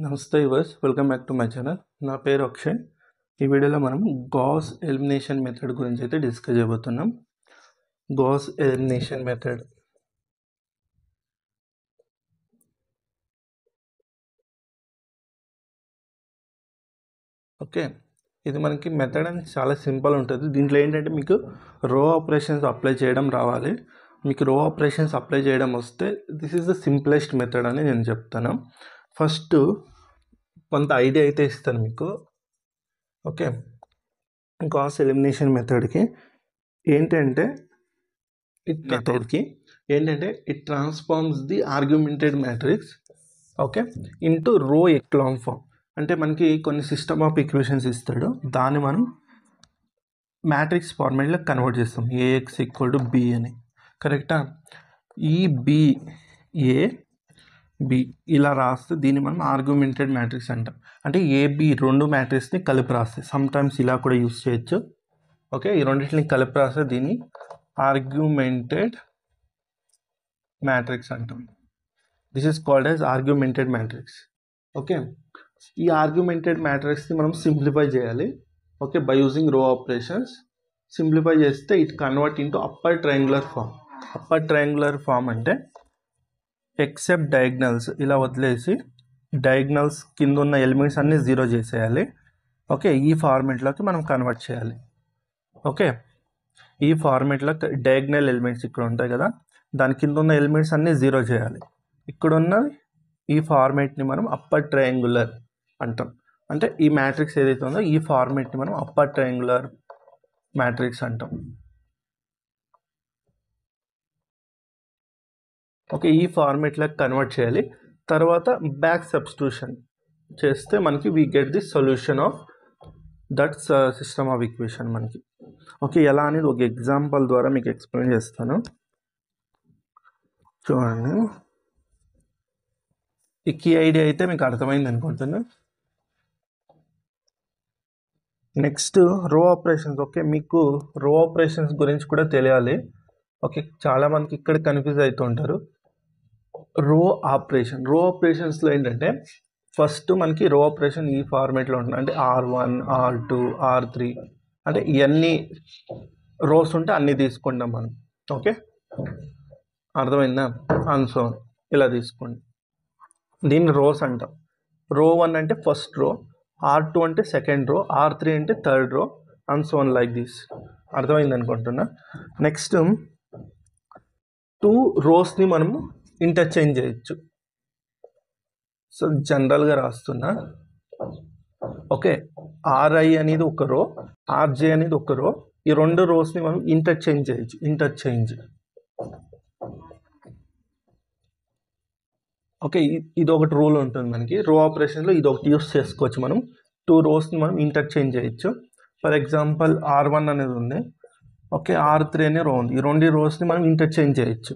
నమస్తే yours, welcome back to my channel. నా పేరు అక్షయ్. ఈ వీడియోలో మనం గాస్ ఎలిమినేషన్ మెథడ్ గురించి అయితే డిస్కస్ చేయబోతున్నాం. గాస్ ఎలిమినేషన్ మెథడ్ ఓకే, ఇది మనకి మెథడ్ అని చాలా సింపుల్ ఉంటుంది. దీంట్లో ఏంటంటే మీకు రో ఆపరేషన్స్ అప్లై చేయడం రావాలి. మీకు రో ఆపరేషన్స్ అప్లై చేయడం వస్తే this is the simplest method అని నేను చెప్తాను. ఫస్ట్ కొంత ఐడియా అయితే ఇస్తాను మీకు. ఓకే, గాస్ ఎలిమినేషన్ మెథడ్కి ఏంటంటే it transforms the argumented matrix okay into రో ఎక్లాన్ ఫామ్. అంటే మనకి కొన్ని సిస్టమ్ ఆఫ్ ఈక్వేషన్స్ ఇస్తాడు, దాన్ని మనం మ్యాట్రిక్స్ ఫార్మాట్లో కన్వర్ట్ చేస్తాం. ఏఎక్స్ ఈక్వల్ టు బి అని, కరెక్టా? ఈ బి ఏ బి ఇలా రాస్తే దీన్ని మనం ఆర్గ్యుమెంటెడ్ మ్యాట్రిక్స్ అంటాం. అంటే ఏబి రెండు మ్యాట్రిక్స్ని కలిపి రాస్తే, సమ్ టైమ్స్ ఇలా కూడా యూస్ చేయొచ్చు. ఓకే, ఈ రెండింటిని కలిపి రాస్తే దీన్ని ఆర్గ్యుమెంటెడ్ మ్యాట్రిక్స్ అంటాం. This is called as augmented matrix. Okay, ఈ ఆర్గ్యుమెంటెడ్ మ్యాట్రిక్స్ని మనం సింప్లిఫై చేయాలి. Okay, by using row operations simplify చేస్తే it convert into upper triangular form. Upper triangular form అంటే ఎక్సెప్ట్ డయాగ్నల్స్ ఇలా వదిలేసి డయాగ్నల్స్ కింద ఉన్న ఎలిమెంట్స్ అన్నీ జీరో చేసేయాలి. ఓకే, ఈ ఫార్మేట్లోకి మనం కన్వర్ట్ చేయాలి. ఓకే, ఈ ఫార్మేట్లో డయాగ్నల్ ఎలిమెంట్స్ ఇక్కడ ఉంటాయి కదా, దాని కింద ఉన్న ఎలిమెంట్స్ అన్నీ జీరో చేయాలి. ఇక్కడ ఉన్న ఈ ఫార్మేట్ని మనం అప్పర్ ట్రయాంగులర్ అంటాం. అంటే ఈ మ్యాట్రిక్స్ ఏదైతే ఉందో ఈ ఫార్మేట్ని మనం అప్పర్ ట్రయాంగులర్ మ్యాట్రిక్స్ అంటాం. ఓకే, ఈ ఫార్మేట్లోకి కన్వర్ట్ చేయాలి. తర్వాత బ్యాక్ సబ్స్టిట్యూషన్ చేస్తే మనకి we get the solution of that system of equation మనకి. ఓకే, ఎలా అనేది ఒక ఎగ్జాంపుల్ ద్వారా మీకు ఎక్స్ప్లెయిన్ చేస్తాను. చూడండి, ఈ కీ ఐడియా అయితే మీకు అర్థమైంది అనుకుంటున్నా. నెక్స్ట్ రో ఆపరేషన్స్. ఓకే, మీకు రో ఆపరేషన్స్ గురించి కూడా తెలియాలి. ఓకే, చాలామందికి ఇక్కడ కన్ఫ్యూజ్ అవుతూ ఉంటారు. రో ఆపరేషన్స్లో ఏంటంటే ఫస్ట్ మనకి రో ఆపరేషన్ ఈ ఫార్మేట్లో ఉంటుంది. అంటే R1 R2 R3 అంటే ఇవన్నీ రోస్ ఉంటే అన్నీ తీసుకుంటాం మనం. ఓకే, అర్థమైందా? సో ఇలా తీసుకోండి, దీన్ని రోస్ అంటాం. రో 1 అంటే ఫస్ట్ రో, R2 అంటే సెకండ్ రో, R3 అంటే third row, and so like this. అర్థమైంది అనుకుంటున్నా. నెక్స్ట్ 2 రోస్ని మనము ఇంటర్చేంజ్ చేయొచ్చు. సో జనరల్గా రాస్తున్నా. ఓకే, RI అనేది ఒక రో, RJ అనేది ఒక రో. ఈ రెండు రోస్ని మనం ఇంటర్చేంజ్ చేయొచ్చు. ఓకే, ఇది ఒకటి రూల్ ఉంటుంది మనకి రో ఆపరేషన్లో, ఇది ఒకటి యూస్ చేసుకోవచ్చు. మనం 2 రోస్ని మనం ఇంటర్చేంజ్ చేయొచ్చు. ఫర్ ఎగ్జాంపుల్ R1 అనేది ఉంది, ఓకే, R3 అనే రో ఉంది. ఈ రెండు రోస్ని మనం ఇంటర్చేంజ్ చేయొచ్చు.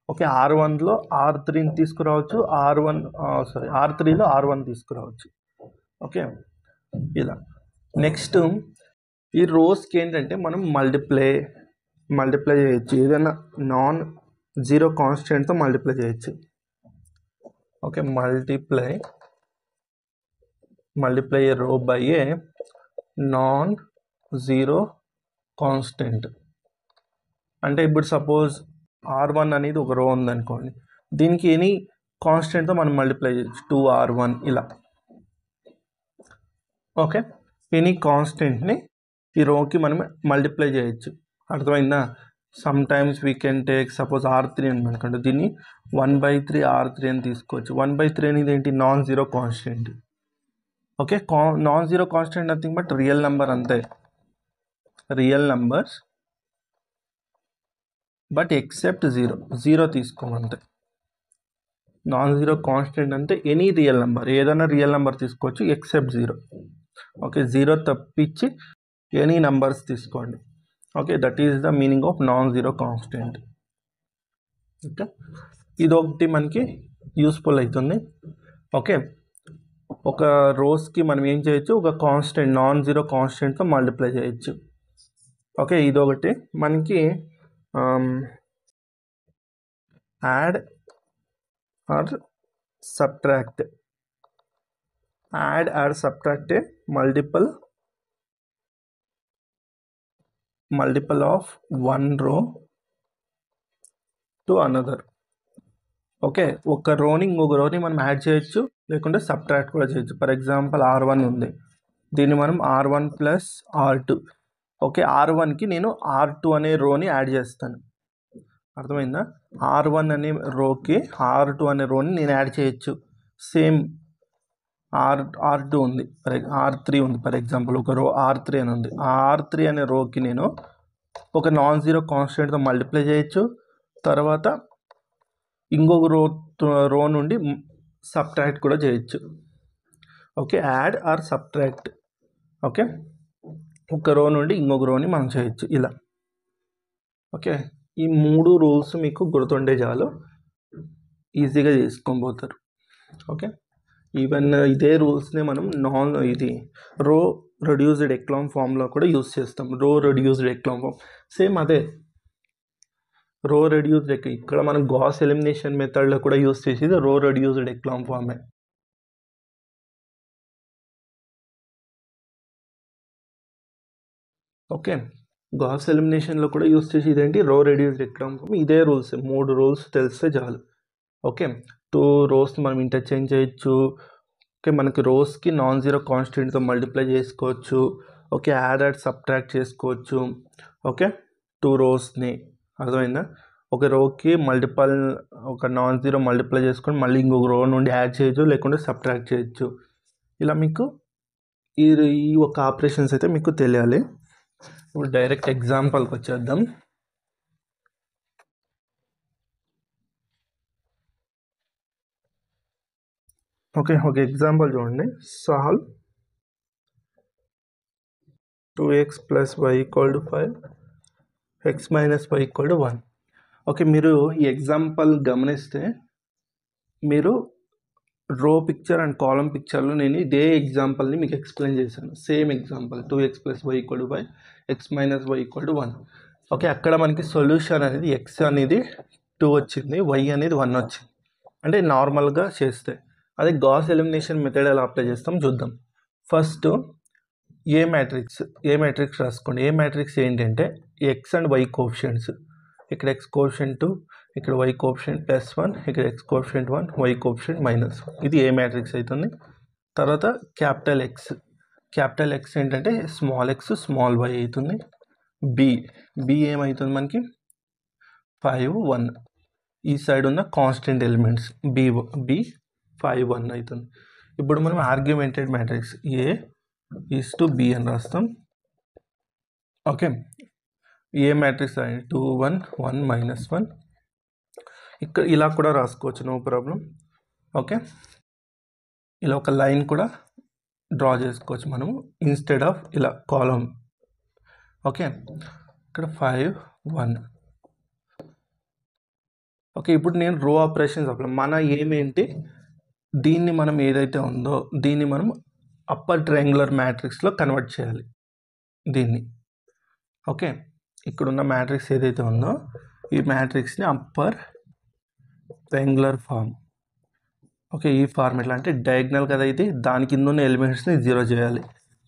ఓకే, R1లో R3ని తీసుకురావచ్చు, R3లో R1 తీసుకురావచ్చు. ఓకే, ఇలా. నెక్స్ట్ ఈ రోస్కి ఏంటంటే మనం మల్టిప్లై చేయొచ్చు. ఏదైనా నాన్ జీరో కాన్స్టెంట్తో మల్టిప్లై చేయొచ్చు. ఓకే, మల్టిప్లై ఏ రో by A non zero constant. అంటే ఇప్పుడు సపోజ్ R1 అనేది ఒక రో ఉందనుకోండి, దీనికి ఎనీ కాన్స్టెంట్తో మనం మల్టిప్లై చేయొచ్చు. 2R1 ఇలా. ఓకే, ఎనీ కాన్స్టెంట్ని ఈ రోకి మనం మల్టిప్లై చేయొచ్చు. అర్థమైందా? Some times we can take suppose R3 అనుకోండి, దీన్ని 1/3 R3 అని తీసుకోవచ్చు. 1/3 అనేది ఏంటి? Non zero constant. Okay, non zero constant nothing but real number, అంతే. Real numbers but except zero తీసుకోమంతే. నాన్ జీరో కాన్స్టెంట్ అంటే ఎనీ రియల్ నెంబర్, ఏదైనా రియల్ నెంబర్ తీసుకోవచ్చు ఎక్సెప్ట్ జీరో. ఓకే, జీరో తప్పించి ఎనీ నెంబర్స్ తీసుకోండి. Okay, that is the meaning of non zero constant. Okay, ఇదొకటి మనకి useful అవుతుంది. ఓకే, ఒక రోస్కి మనం ఏం చేయొచ్చు, ఒక కాన్స్టెంట్ నాన్ జీరో కాన్స్టెంట్తో మల్టిప్లై చేయొచ్చు. ఓకే, ఇదొకటి మనకి add or subtract. add subtract a multiple of one row to another. Okay, ఒక రోని ఇంకొక రోని మనం యాడ్ చేయొచ్చు, లేకుంటే సబ్ట్రాక్ట్ కూడా చేయొచ్చు. ఫర్ ఎగ్జాంపుల్ R1 ఉంది, దీన్ని మనం R1 ప్లస్ R2. ఓకే, R1కి నేను R2 అనే రోని యాడ్ చేస్తాను. అర్థమైందా? R1 అనే రోకి R2 అనే రోని నేను యాడ్ చేయొచ్చు. సేమ్ R2 ఉంది, R3 ఉంది. ఫర్ ఎగ్జాంపుల్ ఒక రో R3 అని ఉంది. R3 అనే రోకి నేను ఒక నాన్ జీరో కాన్స్టెంట్తో మల్టిప్లై చేయొచ్చు. తర్వాత ఇంకొక రో నుండి సబ్ట్రాక్ట్ కూడా చేయొచ్చు. Okay, add or subtract. Okay, ఒక రో నుండి ఇంకొక రోని మనం చేయొచ్చు ఇలా. ఓకే, ఈ 3 రూల్స్ మీకు గుర్తుండే చాలు, ఈజీగా చేసుకోబోతారు. ఓకే, ఈవెన్ ఇదే రూల్స్ని మనం రో రెడ్యూస్డ్ ఎక్లాన్ ఫామ్లో కూడా యూస్ చేస్తాం. రో రెడ్యూస్డ్ ఎక్లాన్ ఫామ్ సేమ్ అదే. రో రెడ్యూస్డ్ ఇక్కడ మనం గాస్ ఎలిమినేషన్ మెథడ్లో కూడా యూస్ చేసేది రో రెడ్యూస్డ్ ఎక్లాన్ ఫామే. ఓకే, గాస్ ఎలిమినేషన్లో కూడా యూస్ చేసేది ఏంటి? రో రెడ్యూస్డ్ ఎక్లాన్ ఫామ్. ఇదే రూల్స్, 3 రూల్స్ తెలిస్తే చాలు. ఓకే, 2 రోస్ మనం ఇంటర్చేంజ్ చేయొచ్చు. ఓకే, మనకి రోస్కి నాన్ జీరో కాన్స్టెంట్తో మల్టిప్లై చేసుకోవచ్చు. ఓకే, యాడ్ సబ్ట్రాక్ట్ చేసుకోవచ్చు. ఓకే, 2 రోస్ని, అర్థమైందా? ఒక రోకి ఒక నాన్ జీరో మల్టిప్లై చేసుకొని మళ్ళీ ఇంకొక రో నుండి యాడ్ చేయొచ్చు, లేకుంటే సబ్ట్రాక్ట్ చేయొచ్చు. ఇలా మీకు ఈ ఒక ఆపరేషన్స్ అయితే మీకు తెలియాలి. ఇప్పుడు డైరెక్ట్ ఎగ్జాంపుల్కి వచ్చేద్దాం. ఓకే, ఒక ఎగ్జాంపుల్ చూడండి. Solve 2x + y = 5, x - y = 1. Okay, మీరు ఈ ఎగ్జాంపుల్ గమనిస్తే మీరు రో పిక్చర్ అండ్ కాలం పిక్చర్లో నేను ఇదే ఎగ్జాంపుల్ని మీకు ఎక్స్ప్లెయిన్ చేశాను. Same example 2x + y = 5, x - y = 1. Okay, అక్కడ మనకి సొల్యూషన్ అనేది x అనేది 2 వచ్చింది, y అనేది 1 వచ్చింది. అంటే నార్మల్గా చేస్తే. అదే గాస్ ఎలిమినేషన్ మెథడ్ ఎలా అప్లై చేస్తాం చూద్దాం. ఫస్ట్ ఏ మ్యాట్రిక్స్ రాసుకోండి. ఏ మ్యాట్రిక్స్ ఏంటంటే x అండ్ y కోఎఫిషియంట్స్. ఇక్కడ x కోఎఫిషియంట్ 2, ఇక్కడ y కోఎఫిషియంట్ +1, ఇక్కడ x కోఎఫిషియంట్ 1, y కోఎఫిషియంట్ -1. ఇది ఏ మ్యాట్రిక్స్ అవుతుంది. తర్వాత క్యాపిటల్ X ఏంటంటే స్మాల్ x స్మాల్ y అవుతుంది. బి ఏమవుతుంది మనకి 5 1. ఈ సైడ్ ఉన్న కాన్స్టెంట్ ఎలిమెంట్స్ బి 5 1 అవుతుంది. ఇప్పుడు మనం ఆర్గ్యుమెంటెడ్ మ్యాట్రిక్స్ A = B అని రాస్తాం. ఓకే, ఏ మ్యాట్రిక్స్ 2 1 1 -1. ఇక్కడ ఇలా కూడా రాసుకోవచ్చు, నో ప్రాబ్లం. ఓకే, ఇలా ఒక లైన్ కూడా డ్రా చేసుకోవచ్చు మనము ఇన్స్టెడ్ ఆఫ్ ఇలా కాలం. ఓకే, ఇక్కడ 5 1. ఓకే, ఇప్పుడు నేను రో ఆపరేషన్స్ మన ఏమేంటి, దీన్ని మనం ఏదైతే ఉందో దీన్ని మనం అప్పర్ ట్రయాంగులర్ మ్యాట్రిక్స్లో కన్వర్ట్ చేయాలి దీన్ని. ఓకే, ఇక్కడున్న మ్యాట్రిక్స్ ఏదైతే ఉందో ఈ మ్యాట్రిక్స్ని అప్పర్ ట్రయాంగులర్ ఫామ్. ఓకే, ఈ ఫార్మ్ ఎట్లా అంటే డయాగ్నల్ కదా, ఇది దాని కింద ఉన్న ఎలిమెంట్స్ని 0 చేయాలి.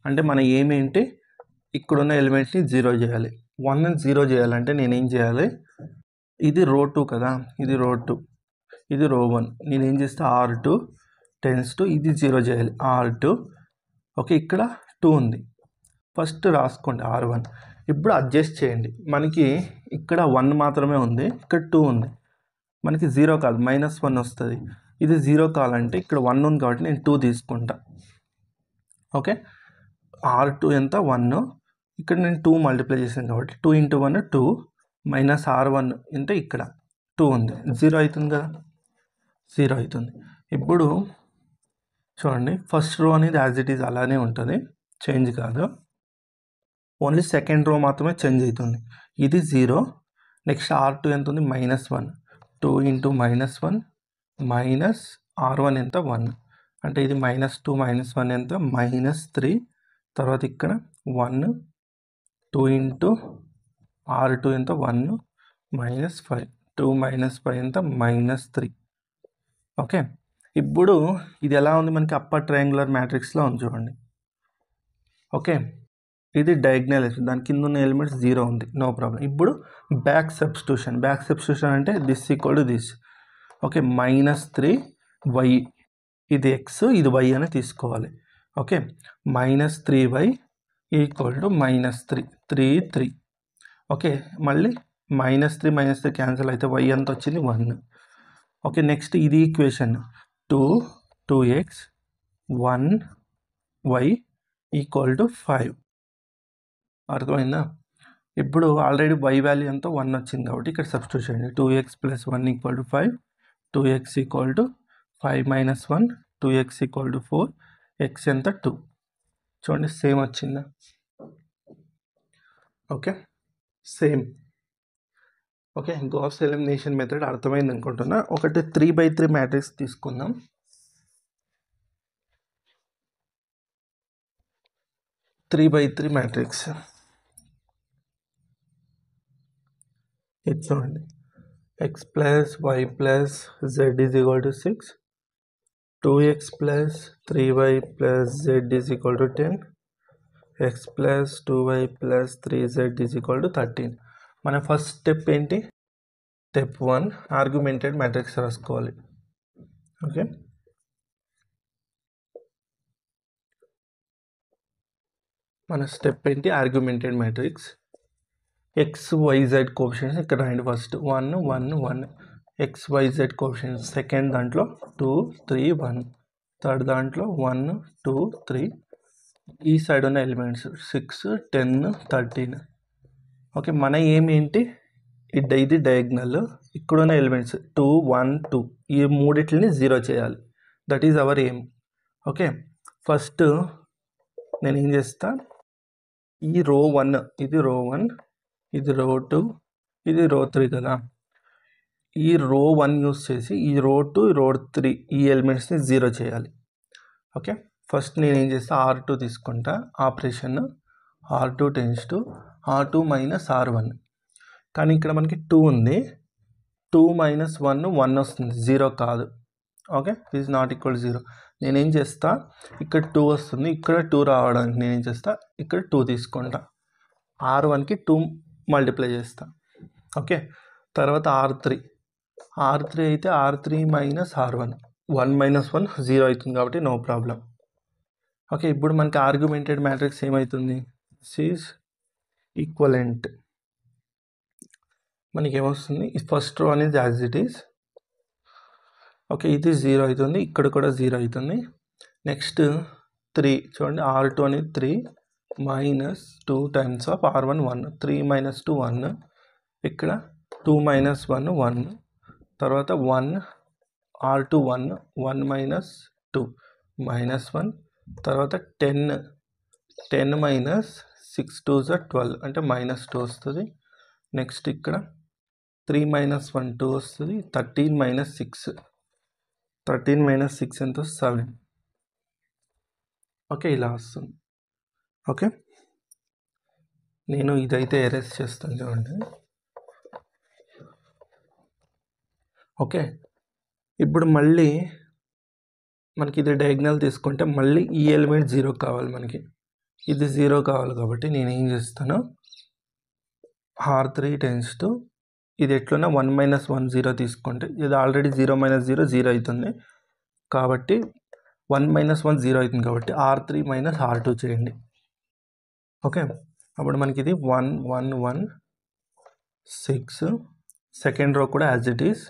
అంటే మన ఏమేంటి, ఇక్కడున్న ఎలిమెంట్స్ని 0 చేయాలి. 1ని 0 చేయాలంటే నేనేం చేయాలి, ఇది రో 2 కదా, ఇది రో 2, ఇది రో 1. నేనేం చేస్తే R2 → ఇది 0 చేయాలి, R2. ఓకే, ఇక్కడ 2 ఉంది, ఫస్ట్ రాసుకోండి R1. ఇప్పుడు అడ్జస్ట్ చేయండి. మనకి ఇక్కడ 1 మాత్రమే ఉంది, ఇక్కడ 2 ఉంది. మనకి 0 కాదు, -1 వస్తుంది. ఇది 0 కావాలంటే ఇక్కడ 1 ఉంది కాబట్టి నేను 2 తీసుకుంటా. ఓకే, R2 ఎంత 1, ఇక్కడ నేను 2 మల్టిప్లై చేసాను కాబట్టి 2 × 1 2 -R1 అంటే ఇక్కడ 2 ఉంది, 0 అవుతుంది కదా, 0 అవుతుంది. ఇప్పుడు చూడండి, ఫస్ట్ రో అనేది యాజ్ ఇట్ ఈజ్ అలానే ఉంటుంది, చేంజ్ కాదు. ఓన్లీ సెకండ్ రో మాత్రమే చేంజ్ అవుతుంది. ఇది 0. నెక్స్ట్ R2 ఎంత ఉంది, -1. 2 × -1 -R1 ఎంత 1. అంటే ఇది -2 -1 ఎంత -3. తర్వాత ఇక్కడ 1 2 × R2 ఎంత 1 -5. 2 - 5 ఎంత -3. ఓకే, ఇప్పుడు ఇది ఎలా ఉంది మనకి అప్పర్ ట్రయాంగులర్ మ్యాట్రిక్స్లో ఉంది చూడండి. ఓకే, ఇది డయాగ్నల్ దాని కింద ఉన్న ఎలిమెంట్స్ 0 ఉంది, నో ప్రాబ్లం. ఇప్పుడు బ్యాక్ సబ్స్టిట్యూషన్ అంటే this equal to this. Okay, -3y ఇది x ఇది y అని తీసుకోవాలి. Okay, -3y equal to -3 okay, మళ్ళీ -3 క్యాన్సిల్ అయితే y ఎంత వచ్చింది 1. ఓకే, నెక్స్ట్ ఇది equation 2x 1y equal to 5. అర్థమైందా? ఇప్పుడు ఆల్రెడీ y వాల్యూ ఎంతో 1 వచ్చింది కాబట్టి ఇక్కడ సబ్స్టిట్యూట్ చేయండి. 2x + 1 equal to 5, 2x equal to 5 - 1, 2x equal to 4, x ఎంత 2. చూడండి సేమ్ వచ్చిందా? Okay, same. Okay, Gauss elimination method అర్థమైంది అనుకుంటున్నా. ఒకటి 3/3 మ్యాట్రిక్స్ తీసుకుందాం. 3/3 మ్యాట్రిక్స్ ఇది చూడండి. x + y + z = 6, 2x + 3y + z = 10, x + 2y + 3z = 13. మన ఫస్ట్ స్టెప్ ఏంటి? స్టెప్ 1 ఆర్గ్యుమెంటెడ్ మ్యాట్రిక్స్ రాసుకోవాలి. ఓకే, మన స్టెప్ ఏంటి? Argumented matrix. XYZ కోఎఫిషియంట్స్ ఇక్కడ రాయండి. ఫస్ట్ 1 1 1, XYZ కోఎఫిషియంట్స్ సెకండ్ దాంట్లో 2 3 1, థర్డ్ దాంట్లో 1 2 3, ఈ సైడ్ ఉన్న ఎలిమెంట్స్ 6 10 13. ఓకే, మన ఏం ఏంటి? ఇది డయాగ్నల్, ఇక్కడ ఉన్న ఎలిమెంట్స్ 2 1 2 ఈ మూడిట్లని 0 చేయాలి. That is our aim. Okay, first నేను ఏం చేస్తా, ఈ రో 1 ఇది రో 1, ఇది రో 2, ఇది రో 3 కదా. ఈ రో 1 యూస్ చేసి ఈ రో 2 రో 3 ఈ ఎలిమెంట్స్ని 0 చేయాలి. ఓకే, ఫస్ట్ నేను ఏం చేస్తా, R2 తీసుకుంటా. Operation R2 → R2 - R1. కానీ ఇక్కడ మనకి 2 ఉంది, 2 - 1 1 వస్తుంది, 0 కాదు. Okay, is not equal 0. నేనేం చేస్తా, ఇక్కడ 2 వస్తుంది, ఇక్కడ 2 రావడానికి నేనేం చేస్తా, ఇక్కడ 2 తీసుకుంటా. R1కి 2 మల్టిప్లై చేస్తా. ఓకే, తర్వాత R3 అయితే R3 - R1, 1 - 1 0 అవుతుంది కాబట్టి నో ప్రాబ్లం. ఓకే, ఇప్పుడు మనకి ఆర్గ్యుమెంటెడ్ మ్యాట్రిక్స్ ఏమవుతుంది? Is equivalent. మనకి ఏమొస్తుంది? ఫస్ట్ రో అనేది యాజ్ ఇట్ ఈస్. ఓకే, ఇది 0 అవుతుంది, ఇక్కడ కూడా 0 అవుతుంది. నెక్స్ట్ 3 చూడండి, R2 అనేది 3 -2 టైమ్స్ ఆఫ్ R1 1, 3 - 2 1, ఇక్కడ 2 - 1 1, తర్వాత 1 R2 1 1 - 2 -1, తర్వాత 10 -6 2s 12 అంటే -2 వస్తుంది. నెక్స్ట్ ఇక్కడ 3 - 1 2 వస్తుంది, 13 - 6 ఎంత? 7. ఓకే, ఇలా వస్తుంది. ఓకే, నేను ఇదైతే ఎరేస్ చేస్తాను చూడండి. ఓకే, ఇప్పుడు మళ్ళీ మనకి ఇది డయాగ్నల్ తీసుకుంటే మళ్ళీ ఈ ఎలిమెంట్ 0 కావాలి, మనకి ఇది 0 కావాలి కాబట్టి నేను ఏం చేస్తాను, R3 → ఇది ఎట్లున్నా 1 - 1 0 తీసుకుంటే ఇది ఆల్రెడీ 0 - 0 0 అవుతుంది కాబట్టి 1 - 1 0 అవుతుంది కాబట్టి R3 - R2 చేయండి. ఓకే, అప్పుడు మనకి ఇది 1 1 1 6, సెకండ్ రో కూడా యాజ్ ఇట్ ఈస్.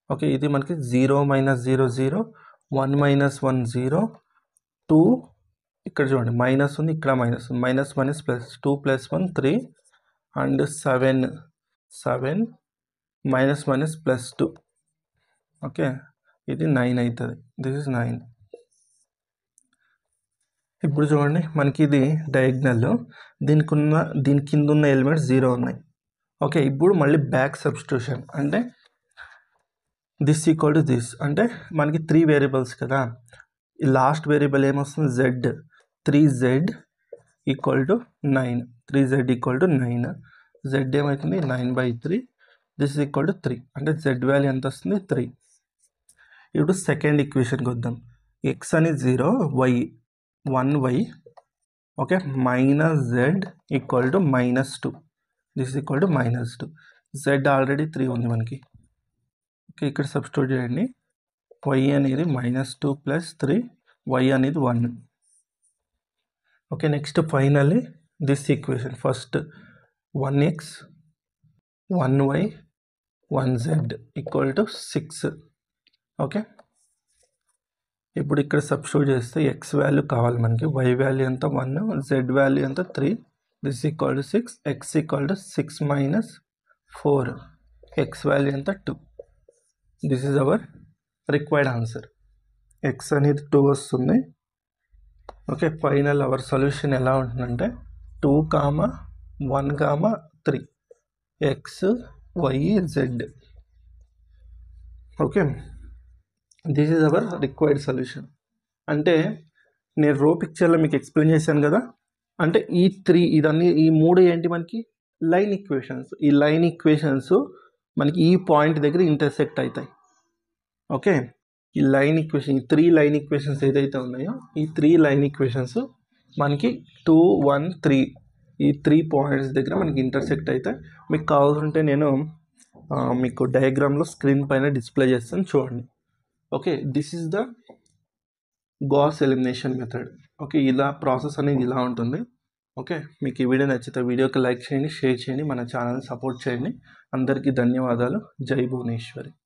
ఓకే, ఇది మనకి 0 - 0 0, 1 - 1 0, 2 ఇక్కడ చూడండి మైనస్ ఉంది, ఇక్కడ మైనస్ ఉంది, -1 is +2 + 1 3, అండ్ 7 -1 is +2. ఓకే, ఇది 9 అవుతుంది, దిస్ ఇస్ 9. ఇప్పుడు చూడండి మనకి ఇది డయాగ్నల్, దీని కింద ఉన్న ఎలిమెంట్స్ 0 ఉన్నాయి. ఓకే, ఇప్పుడు మళ్ళీ బ్యాక్ సబ్స్టిట్యూషన్ అంటే దిస్ ఈక్వల్ టు దిస్, అంటే మనకి 3 వేరియబుల్స్ కదా. ఈ లాస్ట్ వేరియబుల్ ఏమొస్తుంది? z, 3z = 9, 3z = 9, z ఏమవుతుంది? 9/3, దిస్ ఈక్వల్ టు 3, అంటే z వాల్యూ ఎంత వస్తుంది? 3. ఇప్పుడు సెకండ్ ఈక్వేషన్కి వద్దాం. ఎక్స్ అని 0, y 1y, okay, -z equal to -2. This equal to -2. z already 3 ఉంది మనకి. ఓకే, ఇక్కడ సబ్స్టిట్యూట్ చేయండి. y అనేది -2 + 3, y అనేది 1. Okay, next finally this equation first 1x 1y 1z equal to 6. Okay, ఇప్పుడు ఇక్కడ సబ్స్టిట్యూట్ చేస్తే x వాల్యూ కావాలి మనకి, y వాల్యూ ఎంత 1, z వాల్యూ ఎంత 3. This equal to 6, x equal to 6 - 4, x value ఎంత 2. This is our required answer. x అనేది 2 వస్తుంది. ఓకే, ఫైనల్ అవర్ సొల్యూషన్ ఎలా ఉంటుందంటే 2, 1, 3 x y z. Okay, this is our required solution. అంటే నేను రో పిక్చర్లో మీకు ఎక్స్ప్లెయిన్ చేశాను కదా, అంటే ఈ 3 ఇదన్నీ ఈ 3 ఏంటి మనకి లైన్ ఈక్వేషన్స్. ఈ లైన్ ఈక్వేషన్స్ మనకి ఈ పాయింట్ దగ్గర ఇంటర్సెక్ట్ అవుతాయి. ఓకే, ఈ లైన్ ఈక్వేషన్, ఈ 3 లైన్ ఈక్వేషన్స్ ఏదైతే ఉన్నాయో ఈ 3 లైన్ ఈక్వేషన్స్ మనకి 2, 1, 3 ఈ 3 పాయింట్స్ దగ్గర మనకి ఇంటర్సెక్ట్ అవుతాయి. మీకు కావాలంటే నేను మీకు డయాగ్రామ్లో స్క్రీన్ పైన డిస్ప్లే చేస్తాను, చూడండి. Okay, this is the Gauss elimination method. Okay, ఇలా ప్రాసెస్ అనేది ఇలా ఉంటుంది. ఓకే, మీకు ఈ వీడియో నచ్చితే వీడియోకి లైక్ చేయండి, షేర్ చేయండి, మన ఛానల్ని సపోర్ట్ చేయండి. అందరికీ ధన్యవాదాలు. జై భువనేశ్వరి.